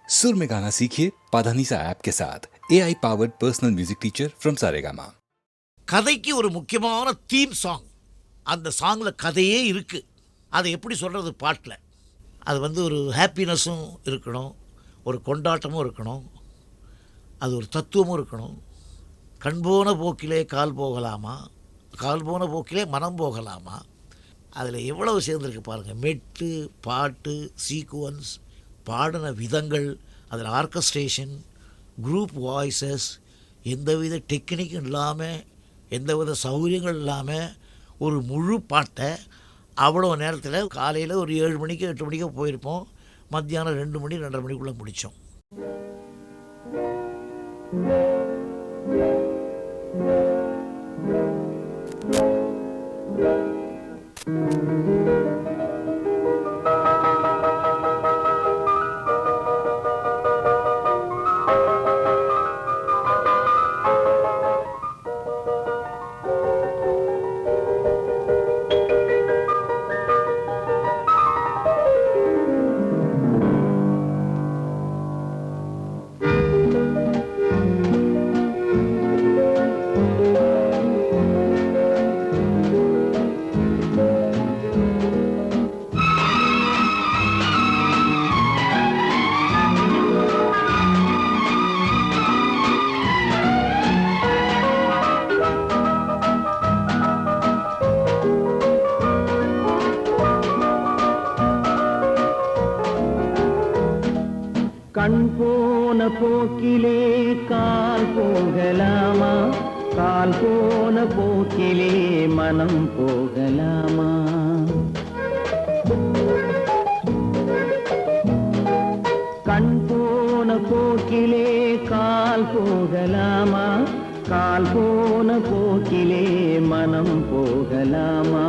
सुर में गाना सीखिए पाधानीसा ऐप के साथ AI powered personal music teacher from Saregama. கதைக்கு ஒரு முக்கியமான தீம் சாங். அந்த சாங்கில் கதையே இருக்குது. அதை எப்படி சொல்கிறது பாட்டில்? அது ஒரு ஹாப்பினஸும் இருக்கணும், ஒரு கொண்டாட்டமும் இருக்கணும், அது ஒரு தத்துவமும் இருக்கணும். கண் போன போக்கிலே கால் போகலாமா, கால் போன போக்கிலே மனம் போகலாமா, அதில் எவ்வளவு சேர்ந்துருக்கு பாருங்கள். மெட்டு, பாட்டு, சீக்குவன்ஸ், பாடின விதங்கள், அதில் ஆர்கஸ்ட்ரேஷன், குரூப் வாய்ஸஸ், எந்தவித டெக்னிக்கும் இல்லாமல், எந்தவித சௌகரியங்கள் இல்லாமல் ஒரு முழு பாட்டை அவ்வளோ நேரத்தில் காலையில் ஒரு 7 மணிக்கு 8 மணிக்கோ போயிருப்போம், மத்தியானம் 2 மணி 2:30 மணிக்குள்ளே முடித்தோம். கண் போன போக்கிலே கால் போகலாமா, கால் போன போக்கிலே மனம் போகலாமா. கண் போன போக்கிலே கால் போகலாமா, கால் போன போக்கிலே மனம் போகலாமா.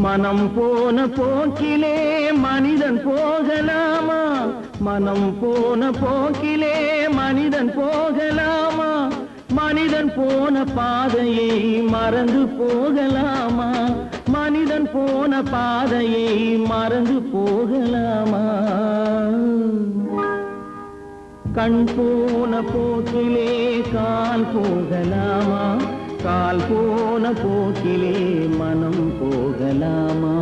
மனம் போன போக்கிலே மனிதன் போகலாமா, மனம் போன போக்கிலே மனிதன் போகலாமா. மனிதன் போன பாதையை மறந்து போகலாமா, மனிதன் போன பாதையை மறந்து போகலாமா. கண் போன போக்கிலே கால் போகலாமா, கால் போன போக்கிலே மனம் போகலாமா.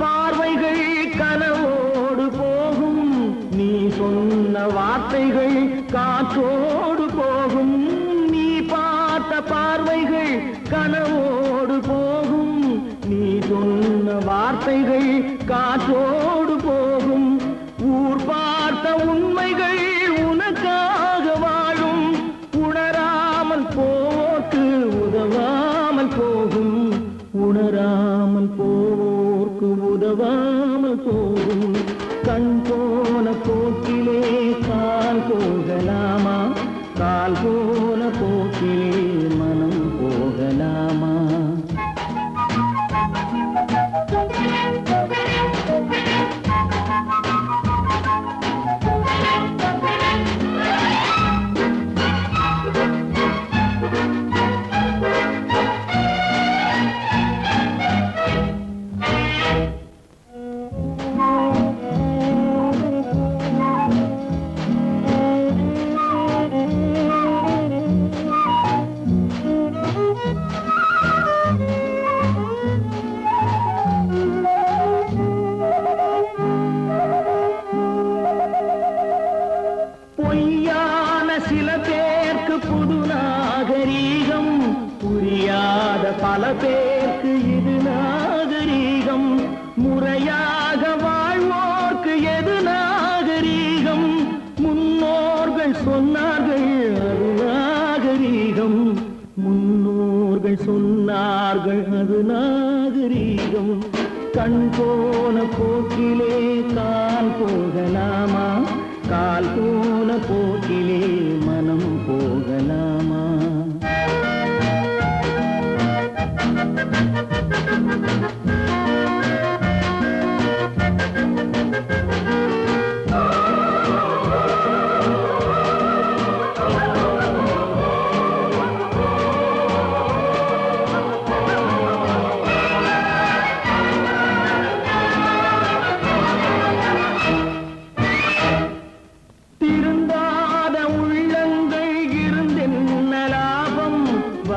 பார்வைகள் கனவோடு போகும், நீ சொன்ன வார்த்தைகள் காற்றோடு போகும். நீ பார்த்த பார்வைகள் கனவோடு போகும், நீ சொன்ன வார்த்தைகள் காற்றோடு போகும். ஊர் பார்த்த உண்மைகள் உனக்காக வாழும், உணராமல் போக்கு உதவாமல் போகும், உணராமல் போவோர்க்கு உதவாமல் போகும். கண் போன போக்கிலே கால் போகலாமா, கால் போன போக்கிலே மனம் போகலாமா. சில பேருக்கு புது நாகரீகம், புரியாத பல பேருக்கு இது நாகரீகம். முறையாக வாழ்வோர்க்கு எது நாகரீகம்? முன்னோர்கள் சொன்னார்கள் அது நாகரீகம், முன்னோர்கள் சொன்னார்கள் அது நாகரீகம். கண் போன போக்கிலே கால் போகலாமா, கால் போன போக்கிலே மனம் போகலாமா.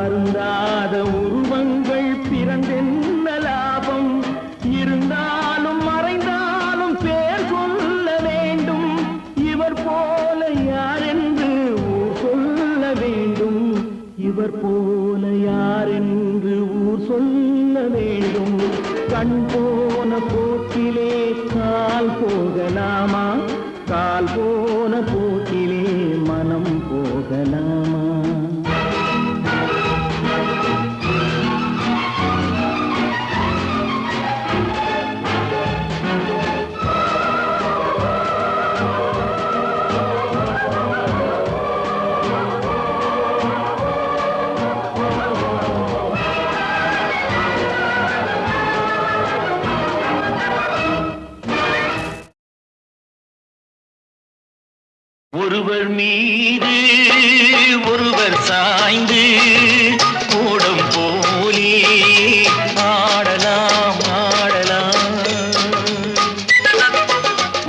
வருந்தாத உருவங்கள் பிறந்தென்ன லாபம் இருந்தாலும் மறைந்தாலும் பேர் சொல்ல வேண்டும் இவர் போல யாரென்று ஊர் சொல்ல வேண்டும் இவர் போல யாரென்று ஊர் சொல்ல வேண்டும் கண் போன போக்கிலே கால் போகலாமா கால் போன போக்கிலே மனம் போகலாமா ஒருவர் மீது ஒருவர் சாய்ந்து கூடம் போலே ஆடலாம் ஆடலாம்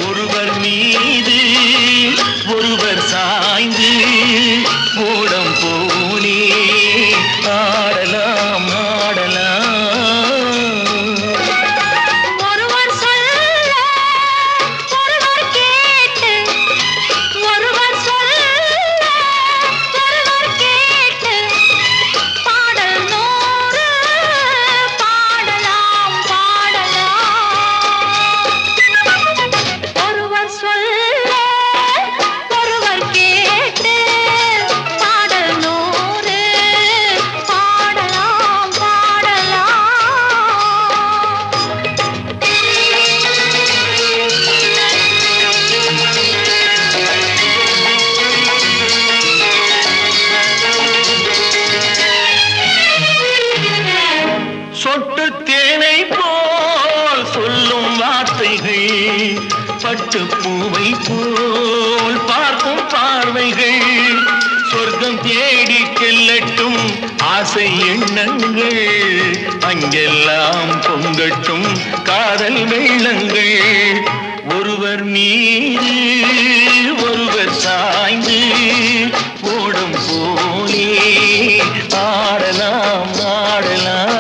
ஒருவர் மீது ஒருவர் சாய்ந்து கூடம் போலே ஆடலாம் ஆடலாம் சொட்டு தேனை போல் சொல்லும் வார்த்தைகள் பட்டு பூவை போல் பார்க்கும் பார்வைகள் சொர்க்கம் தேடி செல்லட்டும் ஆசை எண்ணங்கள் அங்கெல்லாம் பொங்கட்டும் காதல் வெள்ளங்கள் ஒருவர் மீது ஒருவர் சாய்ந்து ஓடும் போலே ஆடலாம் ஆடலாம்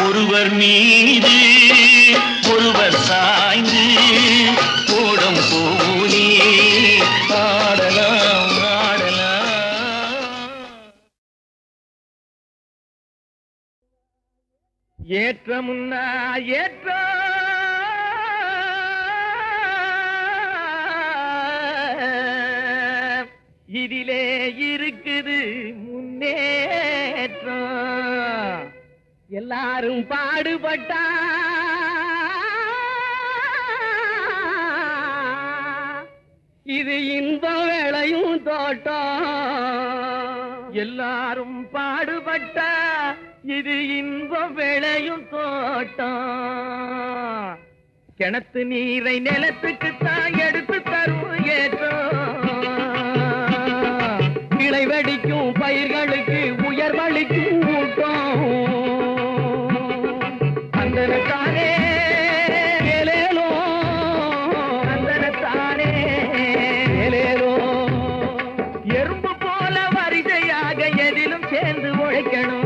ஒருவர் மீது ஒருவர் சாய்ந்து ஓடம் போலே ஆடலாம் ஆடலாம். ஏற்றமுன்னா ஏற்ற இதிலே இருக்குது முன்னேற்றம். எல்லாரும் பாடுபட்டா இது இன்பம் விளையும் தோட்டம். எல்லாரும் பாடுபட்டா இது இன்பம் விளையும் தோட்டம். கிணத்து நீரை நிலத்துக்கு தான் எடுத்து தரும் ஏற்றம் கிளை வெடிக்கும் பயிர்களுக்கு உயர்வளிக்கும் ஊட்டம் அந்தனத்தானே ஏலேலோ அந்தனத்தானே ஏலேலோ எறும்பு போல வரிசையாக எதிலும் சேர்ந்து உழைக்கணும்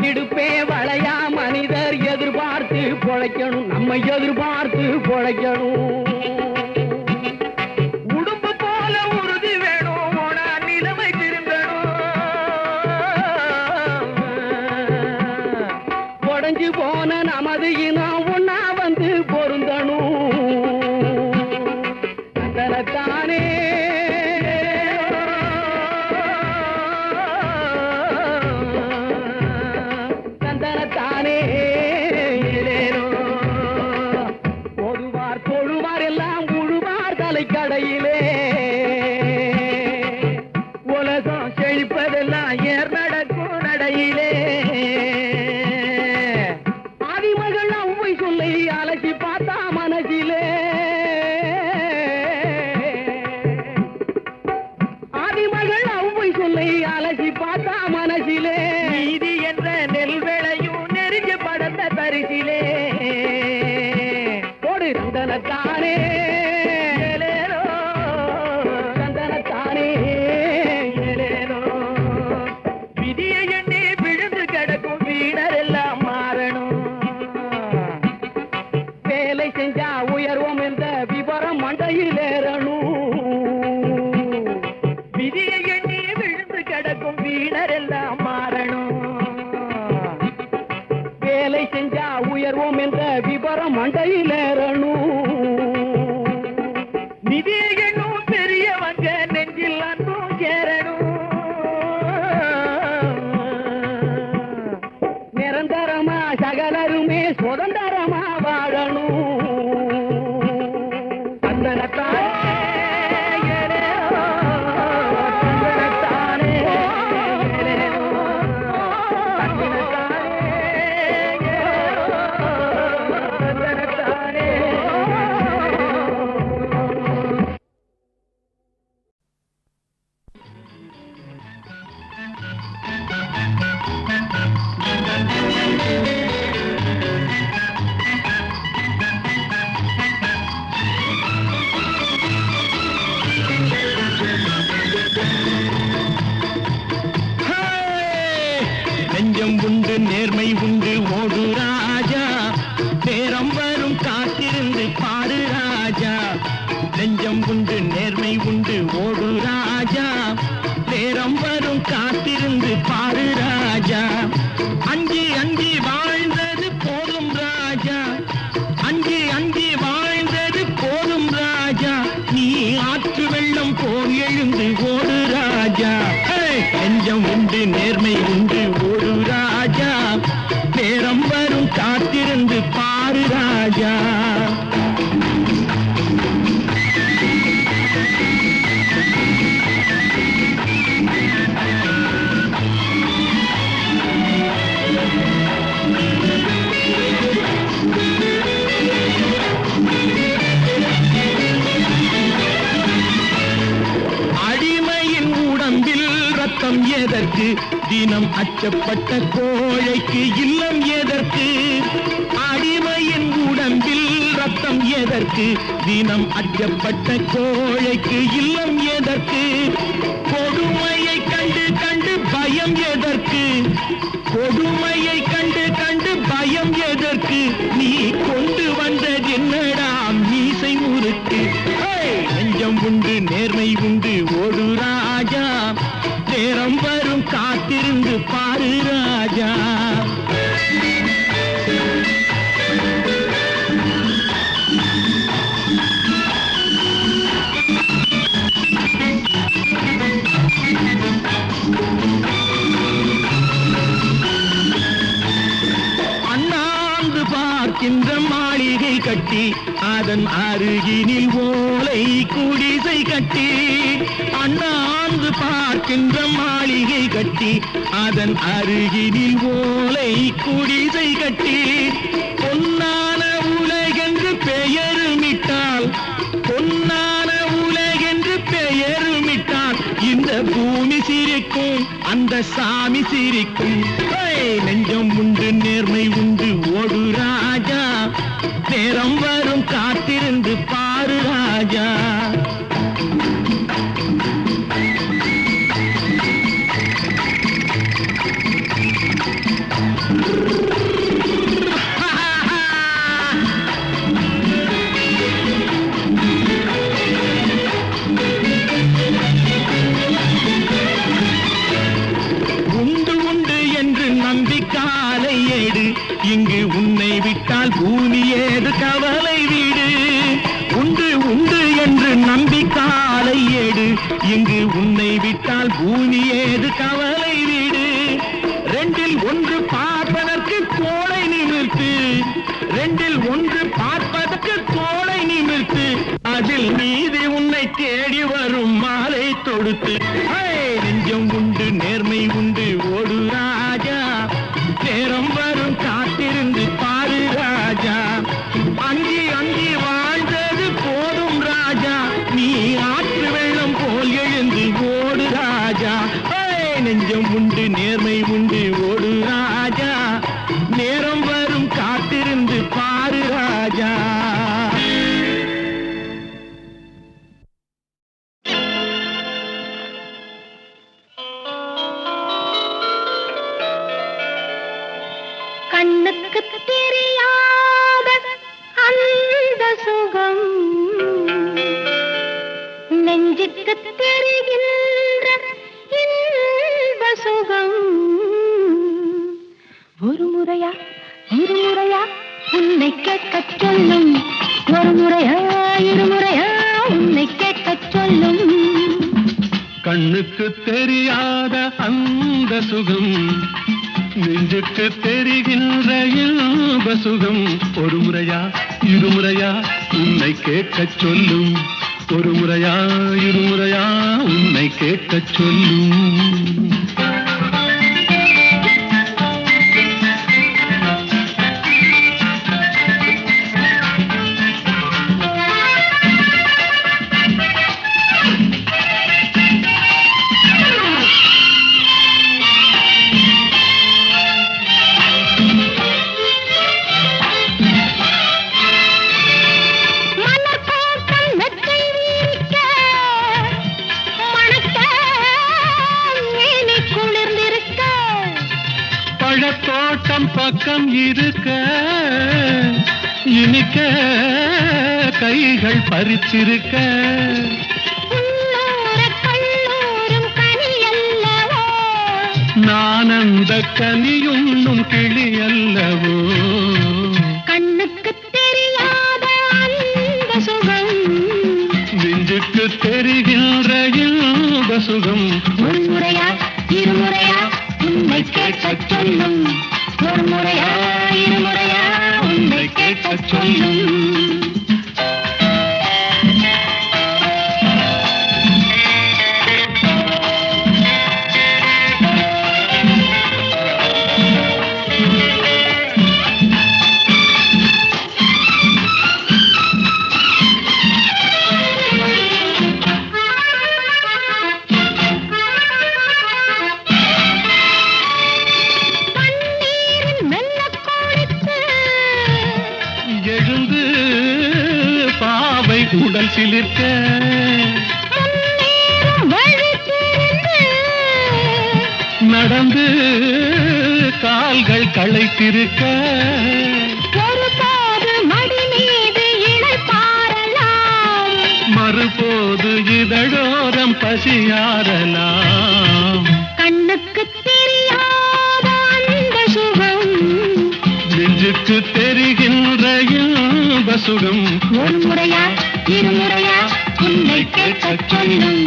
இடுப்பே வளையா மனிதர் எதிர்பார்த்து பொழைக்கணும் நம்ம எதிர்பார்த்து பொழைக்கணும் உடும்பு போல உறுதி வேணும் ஓனா நிலைமை திருந்தணும் உடைஞ்சு போன நமது இனம் ஒன்னா வந்து பொருந்தணும் தனத்தானே தந்தனத்தானே பொதுவார் தொழுவார் எல்லாம் உழுவார் தலைக்கடையிலே உலகம் செழிப்பதெல்லாம் ஏர் நடக்கும் நடையிலே ஆதிமகள் அவ்வை சொல்லி அலசி பார்த்தா மனசிலே ஆதிமகள் அவ்வை சொல்லி அலசி பார்த்தா மனசிலே நீதி என்ற நெல் விளையும் நெருங்க படந்த பரிசிலே ஒரு தந்தனத்தானே ஏலேலோ தந்தனத்தானே ஏலேலோ விதியை எண்ணி விழுந்து கிடக்கும் வீணர் எல்லாம் மாறணும் வேலை செஞ்சா உயர்வோம் என்ற விவரம் மண்டையில் ஏறணும் விதியை எண்ணி விழுந்து கிடக்கும் வீணர் எல்லாம் மாறணும் வேலை செஞ்சா உயர்வோம் என்ற விவரம் மண்டையில் ஏறணும் நிதியை எண்ணும் பெரியவங்க நெஞ்சில் அன்பும் சேரணும் நிரந்தரமா சகலருமே சுதந்திரமா வாழணும் தந்தனத்தானே ஏலேலோ, தந்தனத்தானே ஏலேலோ, தந்தனத்தானே ஏலேலோ, தந்தனத்தானே. நெஞ்சம் உண்டு நேர்மை உண்டு ஓடு ராஜா நேரம் வரும் காத்திருந்து பாரு ராஜா நெஞ்சம் உண்டு நேர்மை உண்டு ஓடு ராஜா நேரம் வரும் காத்திருந்து பாரு ராஜா அஞ்சி அஞ்சி வாழ்ந்தது போதும் ராஜா அஞ்சி அஞ்சி வாழ்ந்தது போதும் ராஜா நீ ஆற்று வெள்ளம் போல் எழுந்து ஓடு ராஜா நெஞ்சம் உண்டு நேர்மை உண்டு ஓடு ராஜா நேரம் வரும் காத்திருந்து பாரு ராஜா அடிமையின் உடம்பில் ரத்தம் எதற்கு தினம் அச்சப்பட்ட கோழைக்கு இல்லம் எதற்கு அடிமையின் உடம்பில் ரத்தம் எதற்கு தினம் அச்சப்பட்ட கோழைக்கு இல்லம் எதற்கு கொடுமையை கண்டு கண்டு பயம் எதற்கு கொடுமையை கண்டு கண்டு பயம் எதற்கு நீ கொண்டு வந்தது என்னடா மீசை முறுக்கு நெஞ்சம் உண்டு நேர்மை உண்டு ஓடு ராஜா நேரம் வரும் காத்திருந்து பாரு ராஜா அண்ணாந்து பார்க்க பார்க்கின்ற மாளிகை கட்டி அதன் அருகினில் ஓலை குடிசை கட்டி அண்ணாந்து பார்க்கின்ற மாளிகை கட்டி அதன் அருகினில் ஓலை குடிசை கட்டி பொன்னான உலகென்று பெயருமிட்டால் பொன்னான உலகென்று பெயருமிட்டால் இந்த பூமி சிரிக்கும் அந்த சாமி சிரிக்கும் நெஞ்சம் உண்டு நேர்மை உண்டு ஓடு ராஜா நேரம் வரும் காத்திருந்து பாரு ராஜா இங்கு உன்னை விட்டால் பூமி ஏது கவலை வீடு உண்டு உண்டு என்று நம்பிக்காலை ஏடு இங்கு உன்னை விட்டால் பூமி ஏது கவலை வீடு ரெண்டில் ஒன்று பார்ப்பதற்கு கோளை நிமிர்த்து ரெண்டில் ஒன்று பார்ப்பதற்கு கோளை நிமிர்த்து அதில் மீதி உன்னை தேடி வரும் மாலை தொடுத்து நெஞ்சம் உண்டு நேர்மை உண்டு ஓடு ராஜா நேரம் வரும் காத்திருந்து பாரு ராஜா அங்கி அங்கி வாழ்ந்தது போதும் ராஜா நீ ஆற்று வெள்ளம் போல் எழுந்து ஓடு ராஜா நெஞ்சம் உண்டு நேர்மை உண்டு ஓடு ராஜா நேரம் வரும் காத்திருந்து பாரு ராஜா கண்ணுக்கு தெரியாத அந்த சுகம் நெஞ்சுக்கு தெரிகின்ற இன்ப சுகம் ஒரு முறையா உன்னை கேட்கச் சொல்லும் ஒரு முறையா இருமுறையா உன்னை கேட்கச் சொல்லும் கண்ணுக்கு தெரியாத அந்த சுகம் நெஞ்சுக்கு தெரிகின்ற இன்ப சுகம் ஒரு முறையா இருமுறையா உன்னை கேட்கச் சொல்லும் ஒரு முறையா இருமுறையா உன்னை கேட்கச் சொல்லும் பழத்தோட்டம் பக்கம் இருக்க இனிக்க கைகள் பறிச்சிருக்க நான் அந்த கனியுண்ணும் கிளி அல்லவோ கண்ணுக்கு தெரியாத அந்த சுகம் நெஞ்சுக்கு தெரிகின்ற இன்ப சுகம் ஒரு முறையா இருமுறையா உன்னை கேட்கச் சொல்லும் ஒரு முறையா இருமுறையா உன்னை கேட்கச் சொல்லும் உடல் சிலிர்க்க நடந்து கால்கள் களைத்திருக்க ஒருபோது மடி மீது இளைப்பாறலாம் மறுபோது இதழோரம் பசியாறலாம் கண்ணுக்கு தெரியாத அந்த சுகம் நெஞ்சுக்கு தெரிகின்ற இன்ப சுகம் ஒரு முறையா இருமுறையா உன்னை கேட்கச் சொல்லும்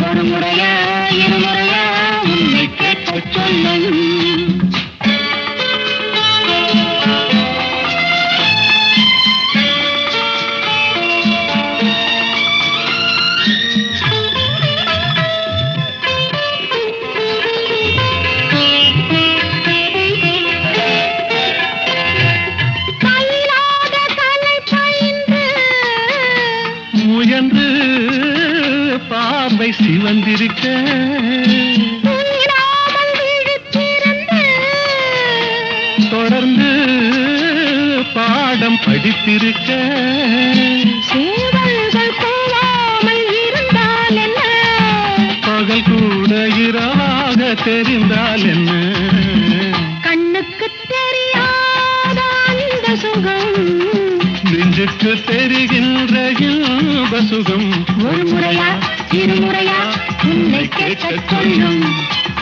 ஒரு முறையா இருமுறையா உன்னை கேட்கச் சொல்லும் சிவந்திருக்க தூங்கிடாமல் விழித்திருந்து தொடர்ந்து பாடம் படித்திருக்க சேவல்கள் கூவாமல் இருந்தால் என்ன பகல் கூட இரவாக தெரிந்தால் என்ன கண்ணுக்கு தெரியாத அந்த சுகம் நெஞ்சுக்கு தெரிகின்ற இன்ப சுகம் ஒரு முறையா இருமுறையா உன்னை கேட்கச் சொல்லும்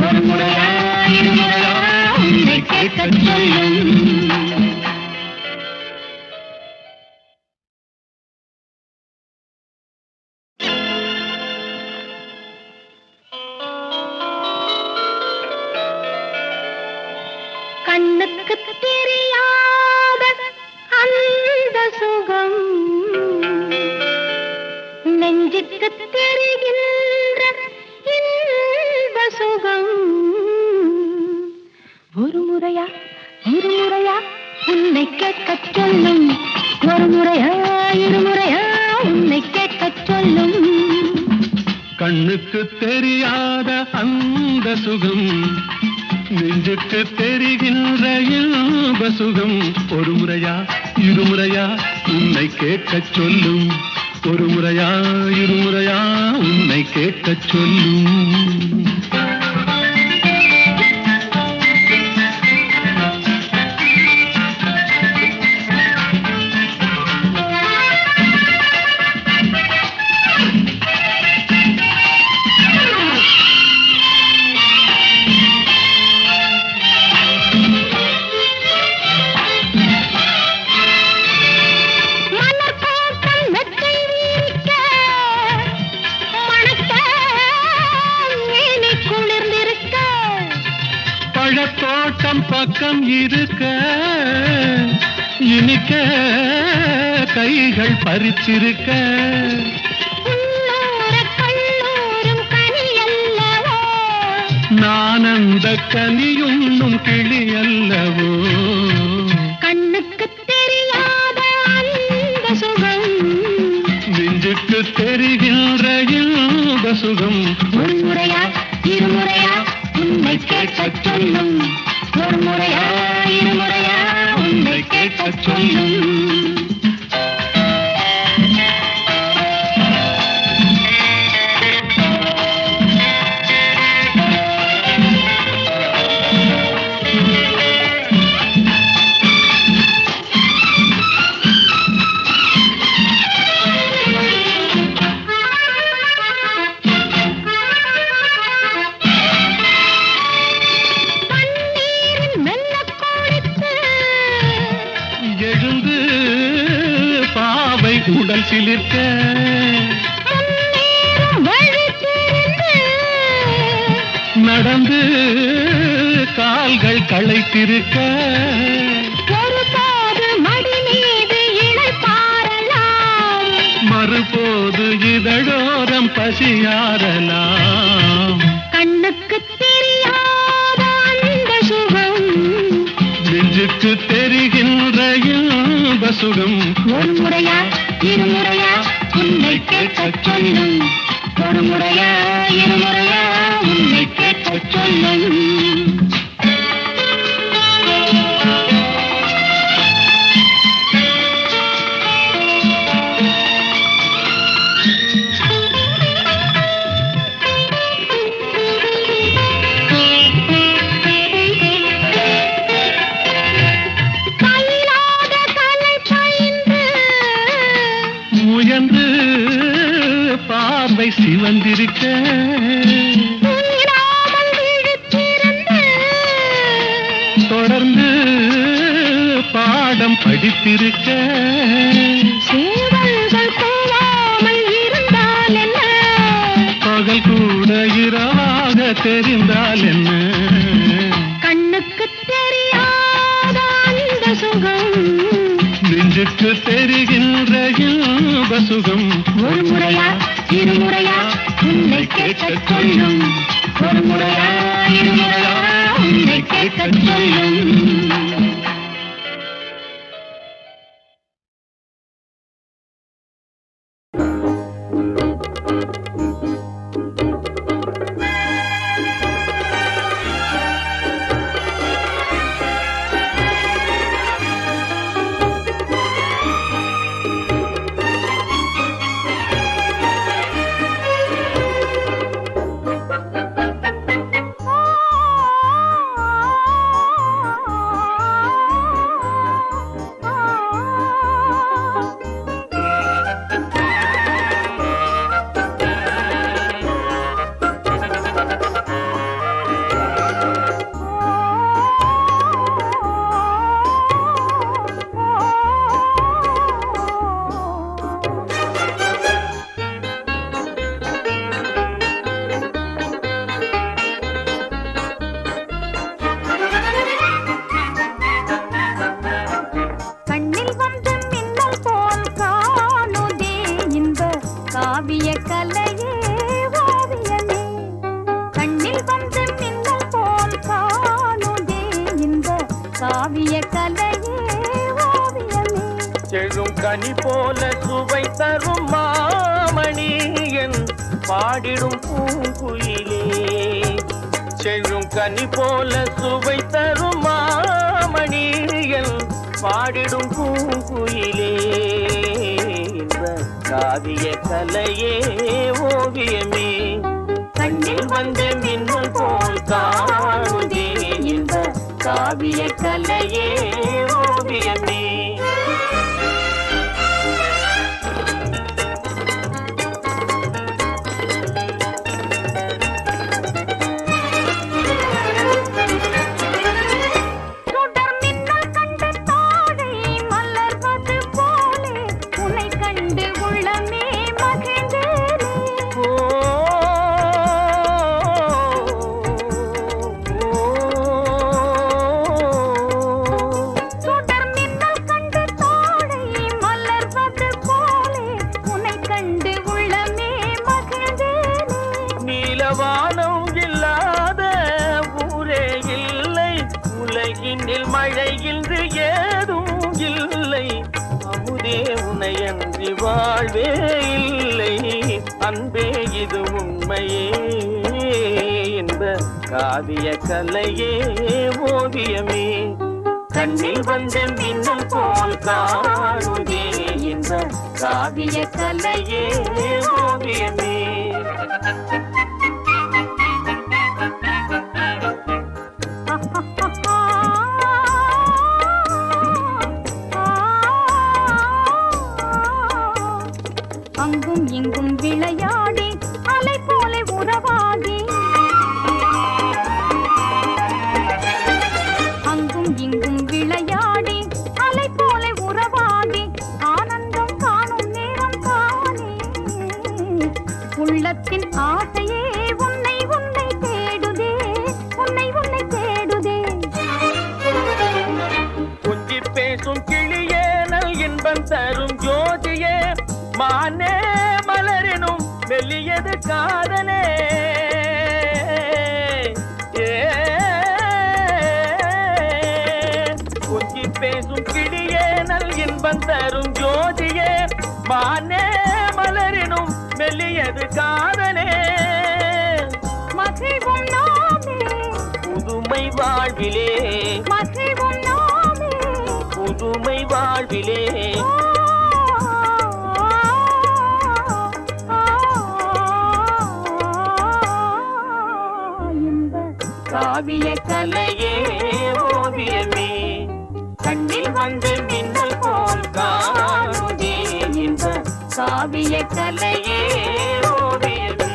ஒரு முறையா இருமுறையா உன்னை கேட்கச் சொல்லும் கண்ணுக்கு தெரியாத அந்த சுகம் நெஞ்சுக்கு தெரிகின்ற இன்ப சுகம் ஒரு முறையா இருமுறையா உன்னை கேட்கச் சொல்லும் ஒரு முறையா இருமுறையா உன்னை கேட்கச் சொல்லும் கண்ணுக்கு தெரியாத அந்த சுகம் நெஞ்சுக்கு தெரிகின்ற இன்ப சுகம் ஒரு முறையா இருமுறையா உன்னை கேட்கச் சொல்லும் ஒரு முறையா இருமுறையா உன்னை கேட்கச் சொல்லும் பழத்தோட்டம் பக்கம் இருக்க இனிக்க கைகள் பறிச்சிருக்க நான் அந்த கனியுண்ணும் கிளி அல்லவோ கண்ணுக்கு தெரியாத அந்த சுகம் நெஞ்சுக்கு தெரிகின்ற இன்ப சுகம் ஒரு முறையா இருமுறையா உன்னை கேட்கச் சொல்லும் ஒரு முறையா இருமுறையா உன்னை கேட்கச் சொல்லும் எழுந்து பாவை உடல் சிலிர்க்க நடந்து கால்கள் களைத்திருக்க மறுபோது இதழோரம் பசியாரலாம் கண்ணுக்கு தெரியாத அந்த சுகம் நெஞ்சுக்கு தெரிகின்ற இன்ப சுகம் ஒரு முறையா இருமுறையா உன்னை கேட்கச் சொல்லும் ஒரு முறையா இருமுறையா உன்னை கேட்கச் சொல்லும் முயன்று பார்வை சிவந்திருக்க தொடர்ந்து பாடம் படித்திருக்க சேவல்கள் கூவாமல் இருந்தால் என்ன பகல் கூட இரவாக தெரிந்தால் என்ன கண்ணுக்கு தெரியாத அந்த சுகம் நெஞ்சுக்கு தெரிகின்ற இன்ப சுகம் ஒரு முறையா இருமுறையா உன்னை கேட்கச் சொல்லும் ஒரு முறையா இருமுறையா உன்னை கேட்கச் சொல்லும் கனி போல சுவை தரும் மாமணி என் பாடிடும் பூங்குயிலே செழும் கனி போல சுவை தரும் மாமணி என் பாடிடும் பூங்குயிலே இந்த காவிய கலையே ஓவியமே கண்ணில் வந்த மின்னல் போல் காணுதே இந்த காவிய கலையே ஓவியமே வானம் இல்லாத ஊரே இல்லை உலகினில் மழை இன்று ஏதும் இல்லை அமுதே உனையன்றி வாழ்வே இல்லை அன்பே இது உண்மையே என்ப காவிய கலையே ஓவியமே கண்ணில் வந்த மின்னல் போல் காணுதே என்ப காவிய கலையே ஓவியமே அங்கும் இங்கும் விளையாடி அலை போல உறவாடி அங்கும் இங்கும் விளையாடி அலை போல உறவாடி ஆனந்தம் காணும் நேரம் தானே உள்ளத்தின் ஆசையே உன்னை உன்னை தேடுதே உன்னை உன்னை தேடுதே கொஞ்சி பேசும் கிளியே நல் இன்பம் தரும் ஜோதியே மானே மலரினும் மெல்லியது காதலே கொஞ்சி பேசும் கிளியே நல் இன்பம் தரும் ஜோதியே மானே மலரினும் மெல்லியது காதலே மகிழ்வும் நாமே புதுமை வாழ்விலே மகிழ்வும் நாமே புதுமை வாழ்விலே காவிய கலையே ஓவியமே கண்ணில் வந்து மின்னல் போல் காணுதே இந்த காவிய கலையே ஓவியமே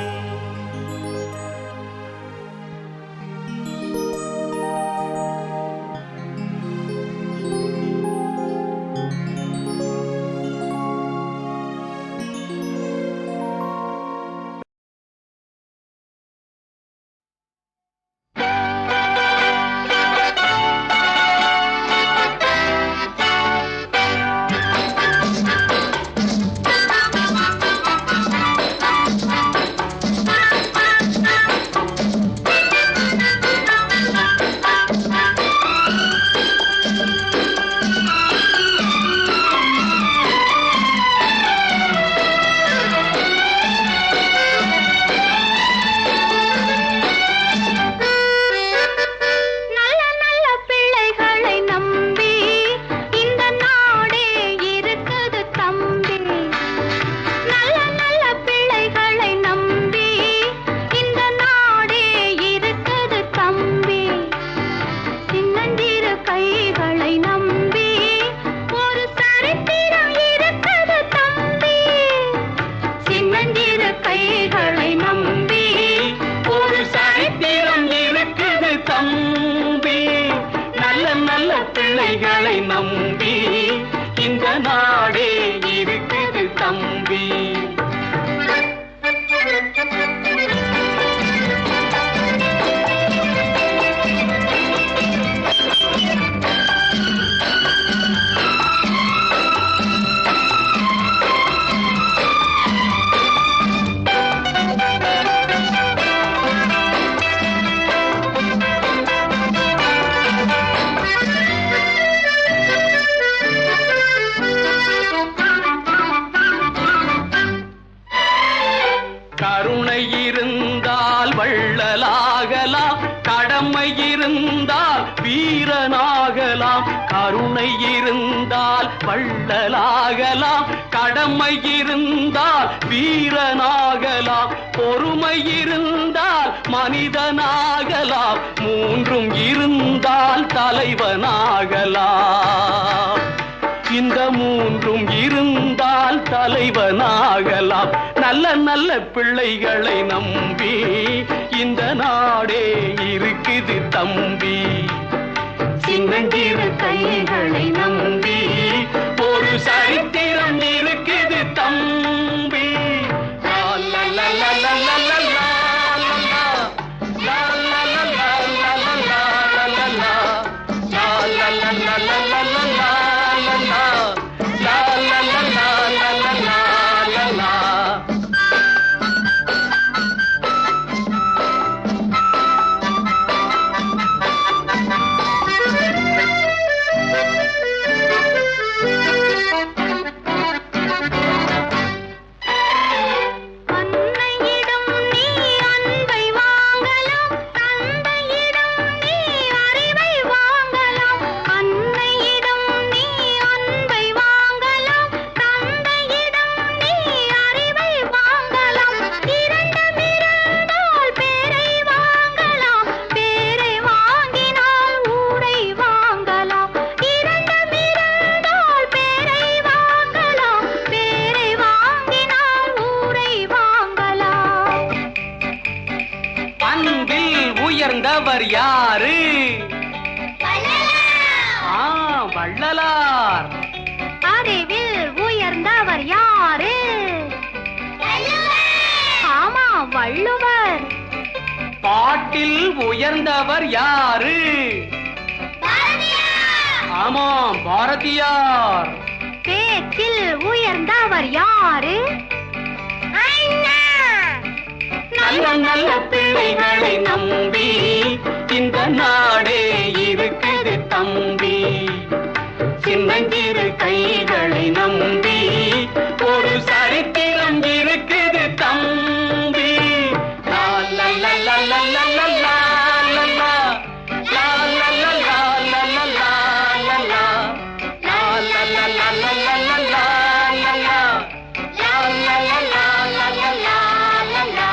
பிள்ளைகளை நம்பி இந்த நாடே இருக்குது தம்பி. மன்னனாகலாம், கடமை இருந்தால் வீரனாகலாம், பொறுமை இருந்தால் மனிதனாகலாம், மூன்றும் இருந்தால் தலைவனாகலாம். இந்த மூன்றும் இருந்தால் தலைவனாகலாம். நல்ல நல்ல பிள்ளைகளை நம்பி இந்த நாடே இருக்குது தம்பி. சின்னஞ்சிறு கைகளை நம்பி ஒரு சரித்திரம் இருக்குது தம்பி. லா லா லா லா லா லா லா லா லா. லா லா லா லா லா லா லா லா லா. லா லா லா லா லா லா லா லா. La la la la la la la la la. அன்னையிடம் நீ அன்பை வாங்கலாம், தந்தையிடம் நீ அறிவை வாங்கலாம். அன்னையிடம் நீ அன்பை வாங்கலாம், தந்தையிடம் நீ அறிவை வாங்கலாம். இரண்டுமிருந்தால் பேரை வாங்கலாம், பேரை வாங்கினால் ஊரை வாங்கலாம். இரண்டுமிருந்தால் பேரை வாங்கலாம், பேரை வாங்கினால் ஊரை வாங்கலாம். அன்பில் உயர்ந்தவர் யாரு? வள்ளலார். அறிவில் உயர்ந்தவர் யாரு? ஆமா, வள்ளுவர். பாட்டில் உயர்ந்தவர் யாரு? ஆமாம், பாரதியார். பேச்சில் உயர்ந்தவர் யாரு? அண்ணா. நல்ல நல்ல பிள்ளைகளை நம்பி இந்த நாடே இருக்குது தம்பி. சின்னஞ்சிறு கைகளை நம்பி ஒரு சரித்திரம் இருக்குது தம்பி. லா லா லா லா லா லா லா லா லா லா. லா லா லா லா லா லா லா லா லா. லா லா லா லா லா லா லா லா லா லா. லா லா லா லா லா லா லா லா லா.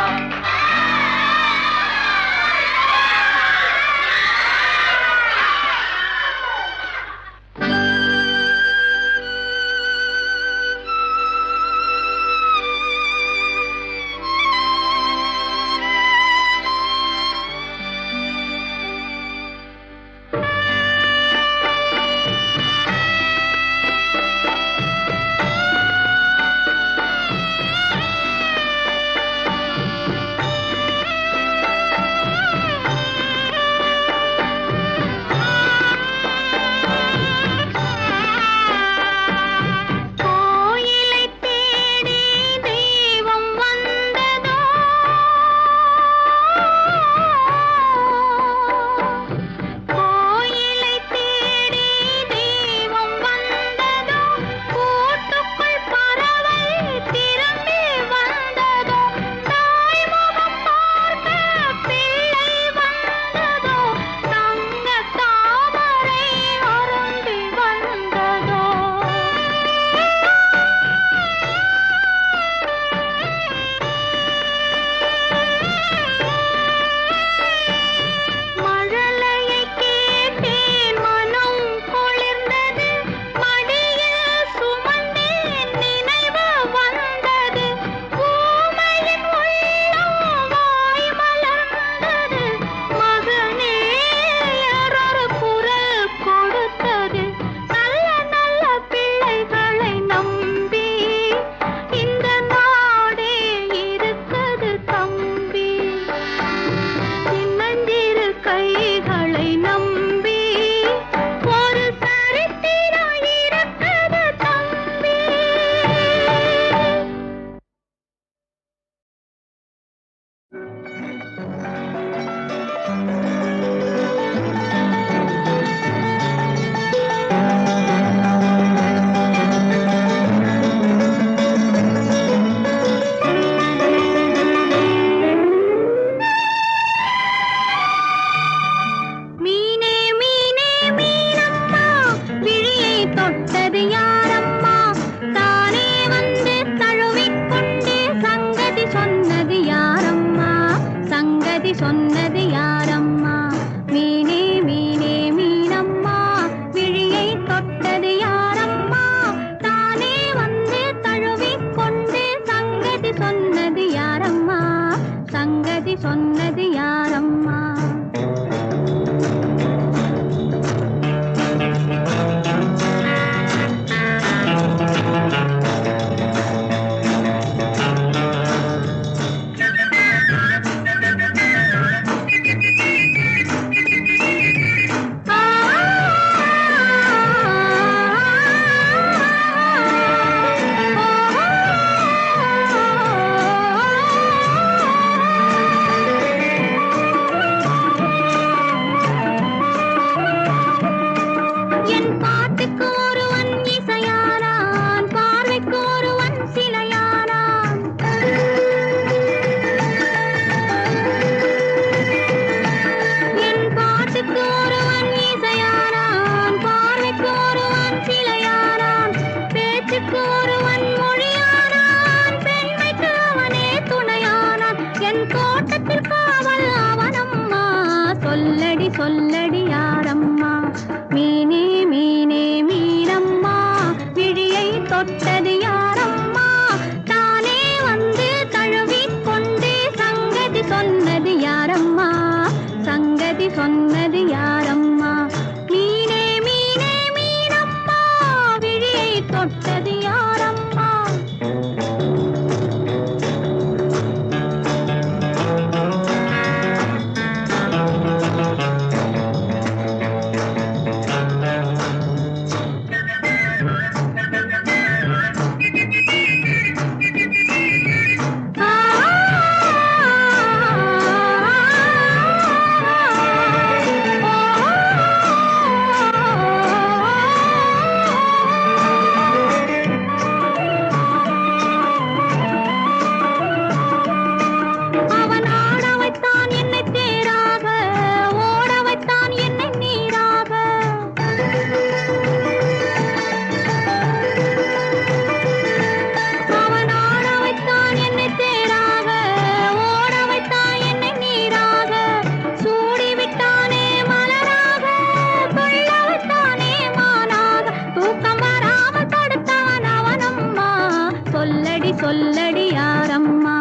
சொல்லடி யாரம்மா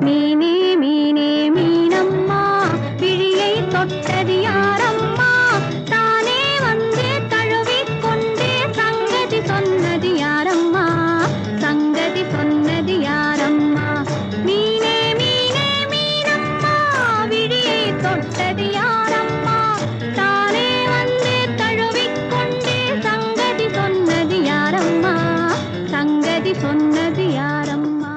மீனே மீனே மீனம்மா விழியை தொட்டது யாரம்மா தானே வந்து தழுவிக் கொண்டே சங்கதி சொன்னது யாரம்மா சங்கதி சொன்னது யாரம்மா மீனே மீனே மீனம்மா விழியை தொட்டது யாரம்மா தானே வந்து தழுவிக் கொண்டே சங்கதி சொன்னது யாரம்மா சங்கதி சொன்னது யாரம்மா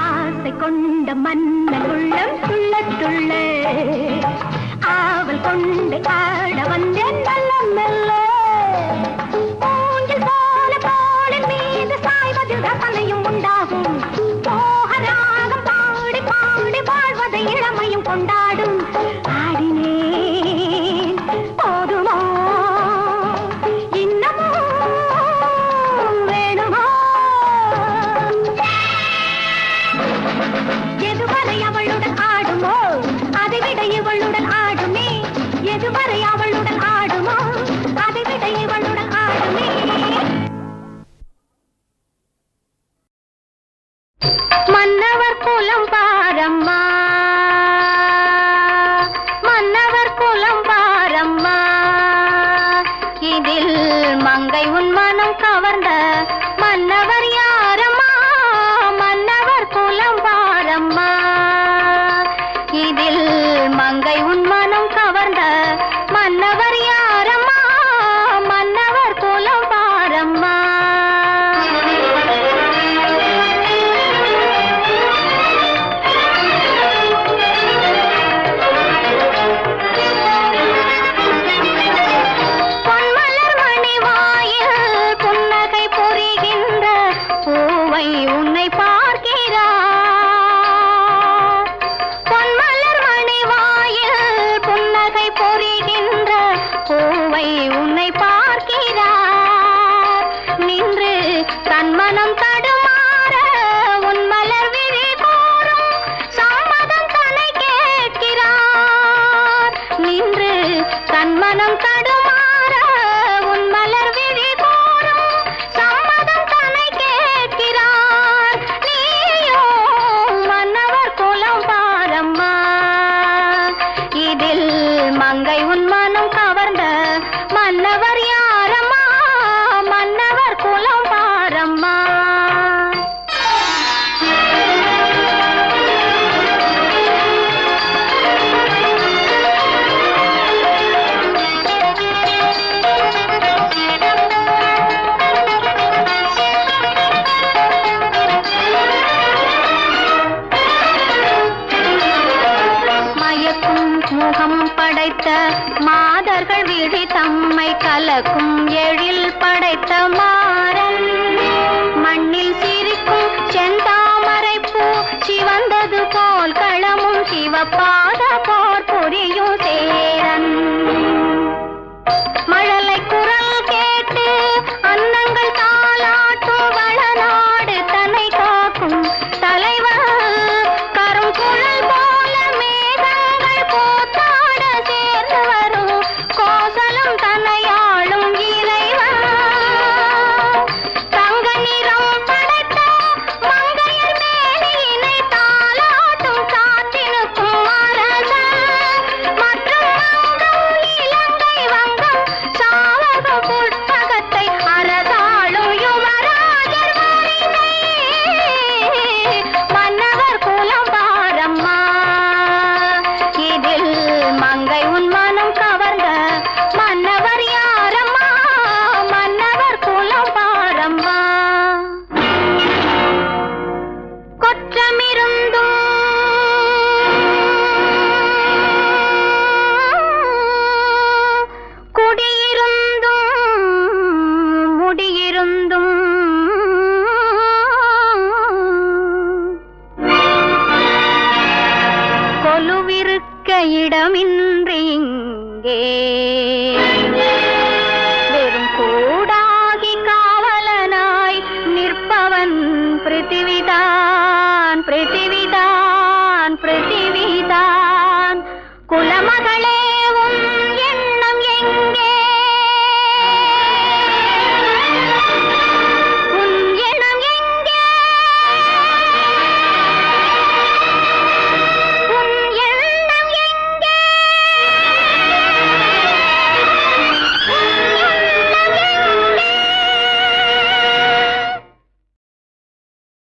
ஆசை கொண்ட மன்னன் உள்ளம் துள்ள துள்ள ஆவல் இதில் மங்கை உன் மனம் கவர்ந்த மன்னவர் யாரம்மா மன்னவர் குலம் பாரம்மா இதில் மங்கை உன் மனம் கவர்ந்த மன்னவர் யாரம்மா மன்னவர் குலம் பாரம்மா உன்னை பார்க்கிறார் பொன்மலர் மணி வாயில் புன்னகை பொறிகின்ற பூவை உன்னை பார்க்கிறார் நின்று தன்மனம் தடுமாற உன் மலர் விழி கூறும் சம்மதம் தன்னை கேட்கிறார் நின்று தன்மனம் தடுமாற உன் மலர் விழி கூறும் சம்மதம் தன்னை கேட்கிறார் நீயோ மன்னவர் குலம் பாரம்மா இதில் மங்கை உன் மனம் கவர்ந்த மன்னவர் யாரம்மா மன்னவர் குலம் பாரம்மா முகம் படைத்த மாதர்கள் விழி தம்மை கலக்கும் எழில் படைத்த மாறன் மண்ணில் சிரிக்கும் செந்தாமரை பூ சிவந்தது போல் களமும் சிவப்பா